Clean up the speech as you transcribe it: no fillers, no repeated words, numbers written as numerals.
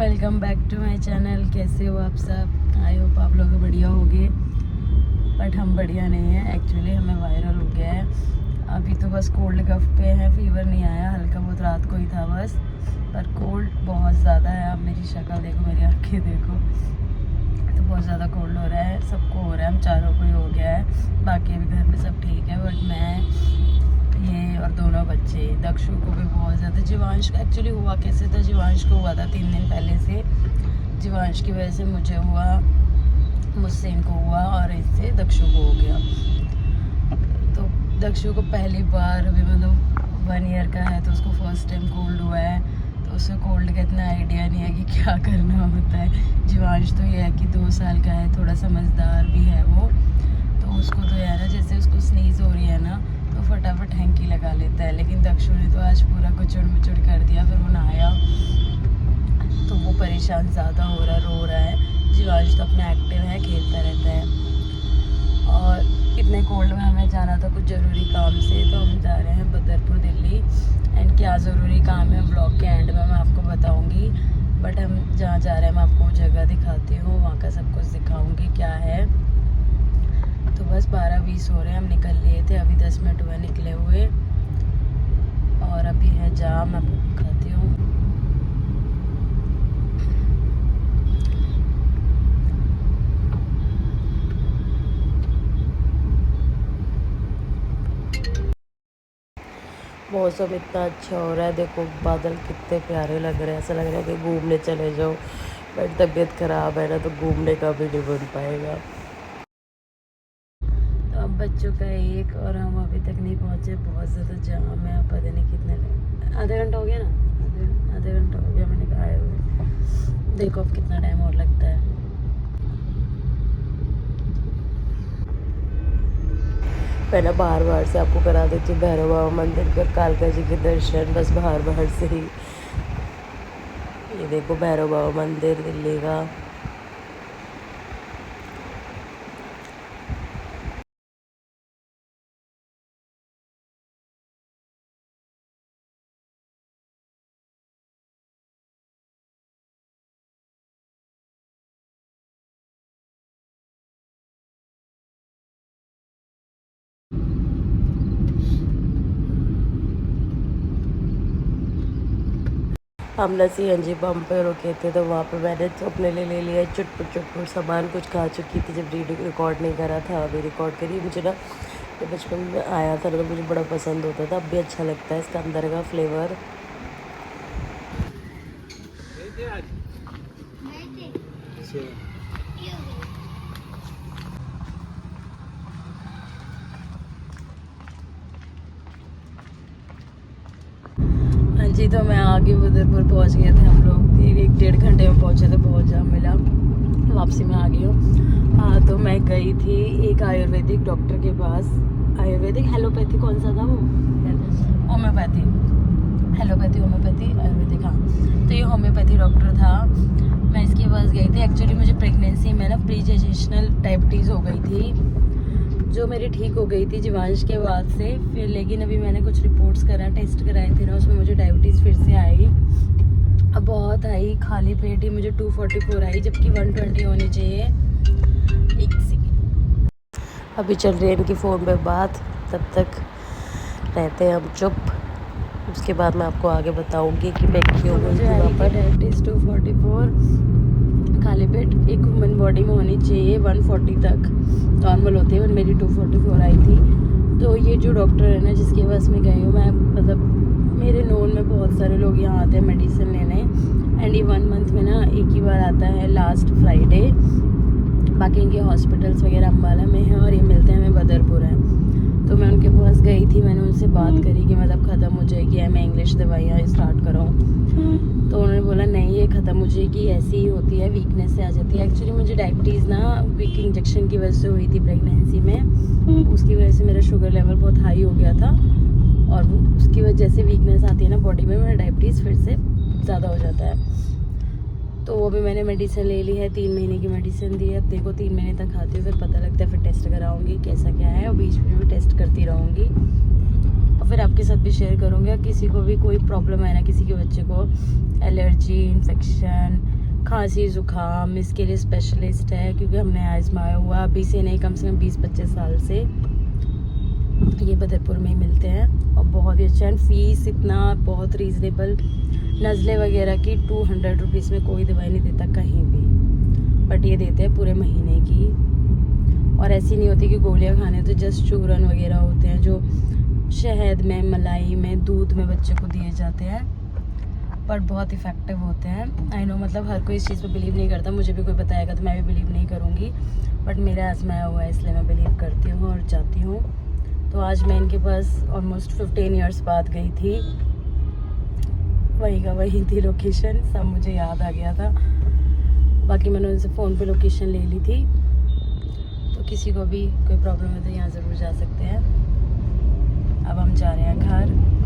Welcome back to my channel. कैसे हो आप सब? आई होप आप लोग बढ़िया होंगे, बट हम बढ़िया नहीं हैं। एक्चुअली हमें वायरल हो गया है। अभी तो बस कोल्ड कफ पे है, फीवर नहीं आया, हल्का बहुत रात को ही था बस, पर कोल्ड बहुत ज़्यादा है। आप मेरी शक्ल देखो, मेरी आँखें देखो, तो बहुत ज़्यादा कोल्ड हो रहा है, सबको हो रहा है, हम चारों को ही हो गया है। बाकी अभी घर में सब ठीक है, बट मैं ये और दोनों बच्चे, दक्षु को भी बहुत ज़्यादा। जीवांश का एक्चुअली हुआ कैसे था, जीवांश को हुआ था 3 दिन पहले से। जीवांश की वजह से मुझे हुआ, मुझसे इनको हुआ और इससे दक्षु को हो गया। तो दक्षु को पहली बार अभी मतलब 1 ईयर का है, तो उसको फर्स्ट टाइम कोल्ड हुआ है, तो उसे कोल्ड का इतना आइडिया नहीं है कि क्या करना होता है। जीवांश तो ये है कि 2 साल का है, थोड़ा समझदार भी है वो, तो उसको तो यार जैसे उसको स्नीज हो रही है ना, तो फटाफट हैंकी लगा लेता है। लेकिन दक्षु ने तो आज पूरा कुचड़ मुचड़ कर दिया। फिर वो नहाया तो वो परेशान ज़्यादा हो रहा है, रो रहा है। जीवांश तो अपना एक्टिव है, खेलता रहता है। और इतने कोल्ड में हमें जाना था कुछ ज़रूरी काम से, तो हम जा रहे हैं बदरपुर दिल्ली। एंड क्या ज़रूरी काम है ब्लॉग के एंड में मैं आपको बताऊँगी, बट हम जहाँ जा रहे हैं मैं आपको जगह दिखाती हूँ, वहाँ का सब कुछ दिखाऊँगी क्या है। तो बस 12:20 हो रहे हैं, हम निकल लिए थे, अभी 10 मिनट हुए निकले हुए, और अभी है जाम। मैं आपको दिखाती हूँ। मौसम इतना अच्छा हो रहा है, देखो बादल कितने प्यारे लग रहे हैं, ऐसा लग रहा है कि घूमने चले जाओ, बट तबीयत ख़राब है ना, तो घूमने का भी नहीं बन पाएगा। तो अब बच्चों का एक, और हम अभी तक नहीं पहुँचे, बहुत ज़्यादा जाम है। अब पता नहीं कितने, आधा घंटा हो गया ना, आधा घंटा हो गया मैंने कहा आए हुए। देखो अब कितना टाइम और लगता है। मैं ना बाहर से आपको करा देती हूँ भैरव बाबा मंदिर का, कालका जी के दर्शन, बस बाहर से ही। ये देखो भैरव बाबा मंदिर दिल्ली का। हम ना CNG पंप पे रुके थे, तो वहाँ पे मैंने तो अपने लिए ले लिया चुटपुट सामान। कुछ खा चुकी थी जब रिकॉर्ड नहीं करा था, अभी रिकॉर्ड करी। मुझे ना तो बचपन में आया था तो मुझे बड़ा पसंद होता था, अब भी अच्छा लगता है इसका अंदर का फ्लेवर। हाँ जी, तो मैं आगे बदरपुर पहुँच गए थे हम लोग, 1-1.5 घंटे में पहुँचे थे, बहुत जाम मिला, वापसी में आ गई हूँ। हाँ, तो मैं गई थी एक आयुर्वेदिक डॉक्टर के पास। आयुर्वेदिक हेलोपैथी कौन सा था वो, होम्योपैथी, हेलोपैथी होम्योपैथी आयुर्वेदिक, हाँ। तो ये होम्योपैथी डॉक्टर था, मैं इसके पास गई थी। एक्चुअली मुझे प्रेगनेंसी में ना प्री-जेस्टेशनल डायबिटीज़ हो गई थी, जो मेरी ठीक हो गई थी जीवांश के बाद से। फिर लेकिन अभी मैंने कुछ रिपोर्ट्स टेस्ट कराए थे ना, उसमें मुझे डायबिटीज़ फिर से आई। अब बहुत आई, खाली पेट ही मुझे 244 आई, जबकि 120 होनी चाहिए। एक सेकेंड, अभी चल रही है इनकी फ़ोन पे बात, तब तक रहते हैं हम चुप। उसके बाद मैं आपको आगे बताऊंगी कि मैं क्यों गई थी वहाँ पर। डायबिटीज़ 244 खाली पेट एक ह्यूमन बॉडी में होनी चाहिए 140 तक नॉर्मल होती है, बट मेरी 244 आई थी। तो ये जो डॉक्टर है ना जिसके पास में गई हूँ मैं, मतलब मेरे नोन में बहुत सारे लोग यहाँ आते हैं मेडिसिन लेने, एंड ये 1 मंथ में ना एक ही बार आता है, लास्ट फ्राइडे। बाकी इनके हॉस्पिटल्स वगैरह अम्बाला में हैं, और ये मिलते हैं हमें बदरपुर है। तो मैं उनके पास गई थी, मैंने उनसे बात करी कि मतलब ख़त्म हो जाएगी या मैं इंग्लिश दवाइयाँ स्टार्ट कराऊँ। तो उन्होंने बोला नहीं, ये ख़त्म हो जाएगी, ऐसी ही होती है, वीकनेस से आ जाती है। एक्चुअली मुझे डायबिटीज़ ना वीक इंजेक्शन की वजह से हुई थी प्रेगनेंसी में, उसकी वजह से मेरा शुगर लेवल बहुत हाई हो गया था, और उसकी वजह से वीकनेस आती है ना बॉडी में, मेरा डायबिटीज़ फिर से ज़्यादा हो जाता है। तो वो भी मैंने मेडिसिन ले ली है, 3 महीने की मेडिसिन दी है। अब देखो 3 महीने तक खाती हूँ, फिर पता लगता है, फिर टेस्ट कराऊंगी कैसा क्या है, और बीच में भी टेस्ट करती रहूँगी, और फिर आपके साथ भी शेयर करूँगी। किसी को भी कोई प्रॉब्लम है ना, किसी के बच्चे को एलर्जी, इन्फेक्शन, खांसी जुकाम इसके लिए स्पेशलिस्ट है, क्योंकि हमने आजमाया हुआ अभी से नहीं, कम से कम 20-25 साल से। ये बदरपुर में ही मिलते हैं और बहुत ही अच्छा है। फीस इतना बहुत रीज़नेबल, नज़ले वगैरह की 200 रुपीज़ में कोई दवाई नहीं देता कहीं भी, बट ये देते हैं पूरे महीने की। और ऐसी नहीं होती कि गोलियां खाने, तो जस्ट चूरन वगैरह होते हैं जो शहद में, मलाई में, दूध में बच्चे को दिए जाते हैं, बट बहुत इफ़ेक्टिव होते हैं। आई नो, मतलब हर कोई इस चीज़ पे बिलीव नहीं करता, मुझे भी कोई बताएगा तो मैं भी बिलीव नहीं करूँगी, बट मेरा आजमाया हुआ है इसलिए मैं बिलीव करती हूँ और जाती हूँ। तो आज मैं इनके पास ऑलमोस्ट 15 ईयर्स बाद गई थी, वही का वही थी लोकेशन, सब मुझे याद आ गया था। बाकी मैंने उनसे फ़ोन पे लोकेशन ले ली थी, तो किसी को भी कोई प्रॉब्लम है तो यहाँ ज़रूर जा सकते हैं। अब हम जा रहे हैं घर।